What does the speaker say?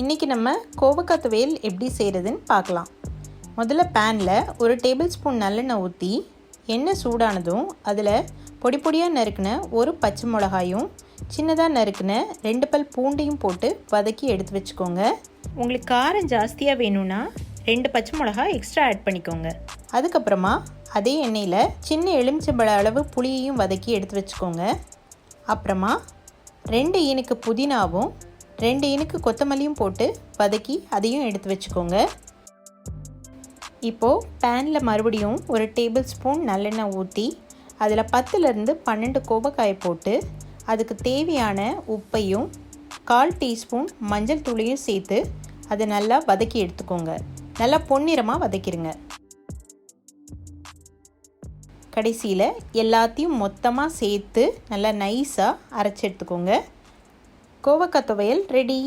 இன்றைக்கி நம்ம கோவக்காய் துவையல் எப்படி செய்கிறதுன்னு பார்க்கலாம். முதல்ல பேனில் ஒரு டேபிள் ஸ்பூன் நல்லெண்ணெய் ஊற்றி எண்ணெய் சூடானதும் அதில் பொடி பொடியாக நறுக்கின ஒரு பச்சை மிளகாயும் சின்னதாக நறுக்கின 2 பல் பூண்டையும் போட்டு வதக்கி எடுத்து வச்சுக்கோங்க. உங்களுக்கு காரம் ஜாஸ்தியாக வேணும்னா 2 பச்சை மிளகாய் எக்ஸ்ட்ரா ஆட் பண்ணிக்கோங்க. அதுக்கப்புறமா அதே எண்ணெயில் சின்ன எலுமிச்சம்பழ அளவு புளியையும் வதக்கி எடுத்து வச்சுக்கோங்க. அப்புறமா 2 ஈனுக்கு புதினாவும் 2 ஈனுக்கு கொத்தமல்லியும் போட்டு வதக்கி அதையும் எடுத்து வச்சுக்கோங்க. இப்போது பேனில் மறுபடியும் ஒரு டேபிள் ஸ்பூன் நல்லெண்ணெய் ஊற்றி அதில் 10லேருந்து 12 கோவக்காயை போட்டு அதுக்கு தேவையான உப்பையும் 1/4 டீஸ்பூன் மஞ்சள் தூளையும் சேர்த்து அதை நல்லா வதக்கி எடுத்துக்கோங்க. நல்லா பொன்னிறமாக வதக்கிடுங்க. கடைசியில் எல்லாத்தையும் மொத்தமாக சேர்த்து நல்லா நைஸாக அரைச்சி எடுத்துக்கோங்க. கோவக்காய் துவையல் ரெடி.